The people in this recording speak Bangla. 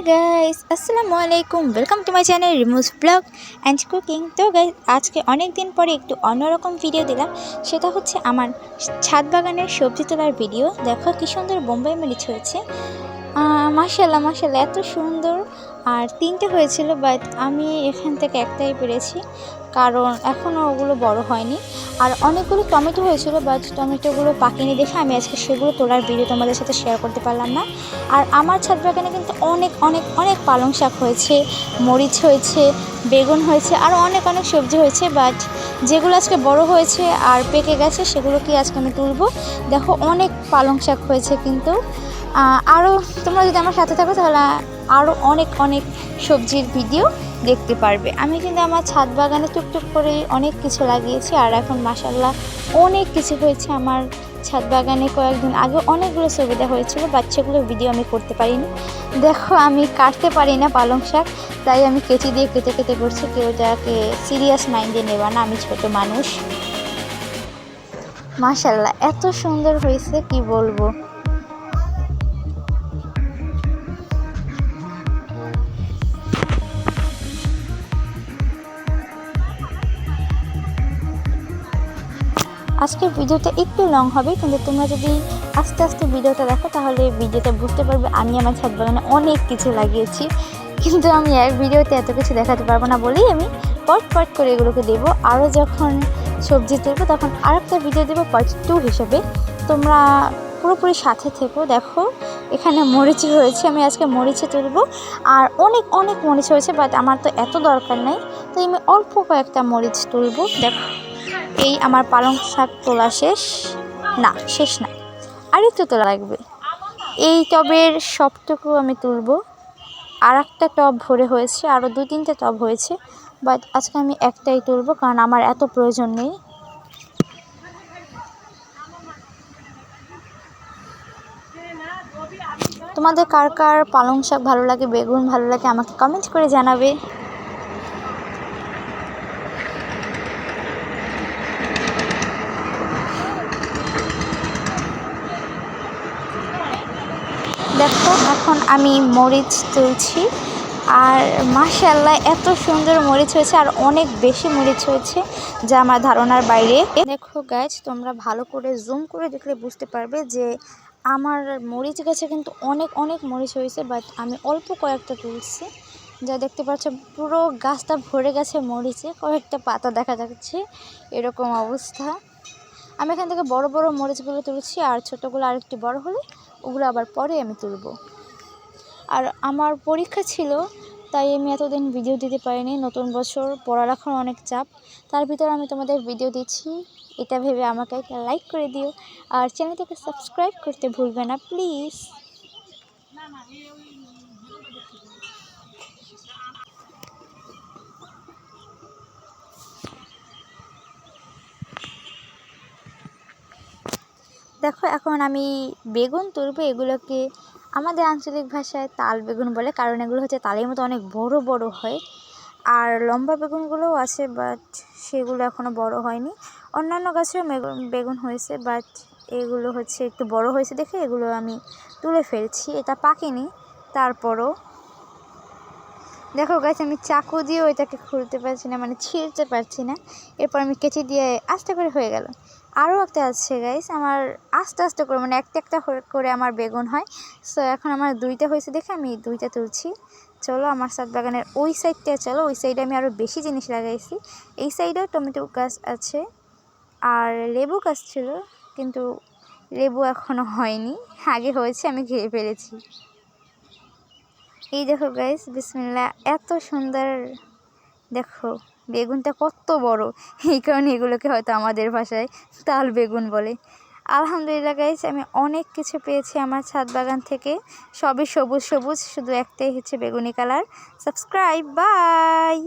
গাইস, আসসালামু আলাইকুম। Welcome to my channel Rimus blog and cooking. তো গাইস, আজকে অনেক দিন পরে একটু অন্যরকম ভিডিও দিলাম। সেটা হচ্ছে আমার ছাদ বাগানের সবজি তোলার ভিডিও। দেখো কি সুন্দর বোম্বাই মরিচ হয়েছে। মাশাল্লাহ মাশাল্লাহ, এত সুন্দর। আর তিনটে হয়েছিল, বাট আমি এখান থেকে একটাই পেরেছি, কারণ এখনও ওগুলো বড় হয়নি। আর অনেকগুলো টমেটো হয়েছিল, বাট টমেটোগুলো পাকেনি দেখে আমি আজকে সেগুলো তোলার ভিডিও তোমাদের সাথে শেয়ার করতে পারলাম না। আর আমার ছাদ বাগানে কিন্তু অনেক অনেক অনেক পালং শাক হয়েছে, মরিচ হয়েছে, বেগুন হয়েছে, আরও অনেক অনেক সবজি হয়েছে। বাট যেগুলো আজকে বড় হয়েছে আর পেকে গেছে সেগুলো কি আজকে আমি তুলবো। দেখো অনেক পালং শাক হয়েছে, কিন্তু আরও তোমরা যদি আমার সাথে থাকো তাহলে আরও অনেক অনেক সবজির ভিডিও দেখতে পারবে। আমি কিন্তু আমার ছাদ বাগানে টুকটুক করে অনেক কিছু লাগিয়েছি, আর এখন মাশাল্লাহ অনেক কিছু হয়েছে আমার ছাদ বাগানে। কয়েকদিন আগে অনেকগুলো সুবিধা হয়েছিল, বাচ্চাগুলো ভিডিও আমি করতে পারিনি। দেখো আমি কাটতে পারি না পালং শাক, তাই আমি কেচি দিয়ে কেটে কেটে করছি। কেউ যাকে সিরিয়াস মাইন্ডে নেবা না, আমি ছোট মানুষ। মাশাল্লাহ এত সুন্দর হয়েছে কি বলবো। আজকের ভিডিওটা একটু লং হবে, কিন্তু তোমরা যদি আস্তে আস্তে ভিডিওটা দেখো তাহলে ভিডিওটা বুঝতে পারবে আমি আমার ছাদ বাগানে অনেক কিছু লাগিয়েছি। কিন্তু আমি এক ভিডিওতে এত কিছু দেখাতে পারবো না বলেই আমি পট করে এগুলোকে দেবো। আরও যখন সবজি তুলবো তখন আরেকটা ভিডিও দেবো পার্ট 2 হিসেবে। তোমরা পুরোপুরি সাথে থেকো। দেখো এখানে মরিচ হয়েছে, আমি আজকে মরিচে তুলবো। আর অনেক অনেক মরিচ হয়েছে, বাট আমার তো এত দরকার নেই, তাই আমি অল্প কয়েকটা মরিচ তুলবো। দেখো এই আমার পালং শাক তোলা শেষ না, আর একটু তোলা লাগবে। এই টবের সবটুকু আমি তুলবো। আর একটা টব ভরে হয়েছে, আরও 2-3টে টব হয়েছে, বাট আজকে আমি একটাই তুলবো, কারণ আমার এত প্রয়োজন নেই। তোমাদের কার কার পালং শাক ভালো লাগে, বেগুন ভালো লাগে, আমাকে কমেন্ট করে জানাবে। দেখো এখন আমি মরিচ তুলছি, আর মাশাআল্লাহ এত সুন্দর মরিচ হয়েছে, আর অনেক বেশি মরিচ হয়েছে যা আমার ধারণার বাইরে। দেখো গাইজ, তোমরা ভালো করে জুম করে দেখলে বুঝতে পারবে যে আমার মরিচ গাছে কিন্তু অনেক অনেক মরিচ হয়েছে, বাট আমি অল্প কয়েকটা তুলছি। যা দেখতে পাচ্ছ পুরো গাছটা ভরে গেছে মরিচে, কয়েকটা পাতা দেখা যাচ্ছে, এরকম অবস্থা। আমি এখান থেকে বড় বড় মরিচগুলো তুলছি, আর ছোটোগুলো আরেকটু বড় হলে ওগুলো আবার পরে আমি তুলব। আর আমার পরীক্ষা ছিল, তাই আমি এতদিন ভিডিও দিতে পারিনি। নতুন বছর, পড়ালেখার অনেক চাপ, তার ভিতরে আমি তোমাদের ভিডিও দিচ্ছি। এটা ভেবে আমাকে একটা লাইক করে দিও, আর চ্যানেলটাকে সাবস্ক্রাইব করতে ভুলবে না প্লিজ। দেখো এখন আমি বেগুন তুলবো। এগুলোকে আমাদের আঞ্চলিক ভাষায় তাল বেগুন বলে, কারণ এগুলো হচ্ছে তালের মতো অনেক বড় বড় হয়। আর লম্বা বেগুনগুলোও আছে, বাট সেগুলো এখনও বড় হয়নি। অন্যান্য গাছেও বেগুন হয়েছে, বাট এগুলো হচ্ছে একটু বড় হয়েছে দেখে এগুলো আমি তুলে ফেলছি। এটা পাকেনি তারপরও। দেখো গাছ, আমি চাকু দিয়েও এটাকে খুলতে পারছি না, মানে ছিঁড়তে পারছি না। এরপর আমি কেচি দিয়ে আস্তে করে হয়ে গেল। আরও একটা আছে গাইস, আমার আস্তে আস্তে করে, মানে একটা একটা করে আমার বেগুন হয়। সো এখন আমার 2টা হয়েছে দেখে আমি 2টা তুলছি। চলো আমার ছাদ বাগানের ওই সাইডটা চলো, ওই সাইডে আমি আরও বেশি জিনিস লাগাইছি। এই সাইডেও টমেটো গাছ আছে, আর লেবু গাছ ছিল, কিন্তু লেবু এখনও হয়নি, আগে হয়েছে আমি খেয়ে ফেলেছি। এই দেখো গাইস, বিসমিল্লাহ, এত সুন্দর। দেখো বেগুনটা কত বড়, এই কারণে এগুলোকে হয়তো আমাদের ভাষায় তাল বেগুন বলে। আলহামদুলিল্লাহ গাইস, আমি অনেক কিছু পেয়েছি আমার ছাদ বাগান থেকে, সবই সবুজ সবুজ, শুধু একটাই হচ্ছে বেগুনি কালার। Subscribe, by.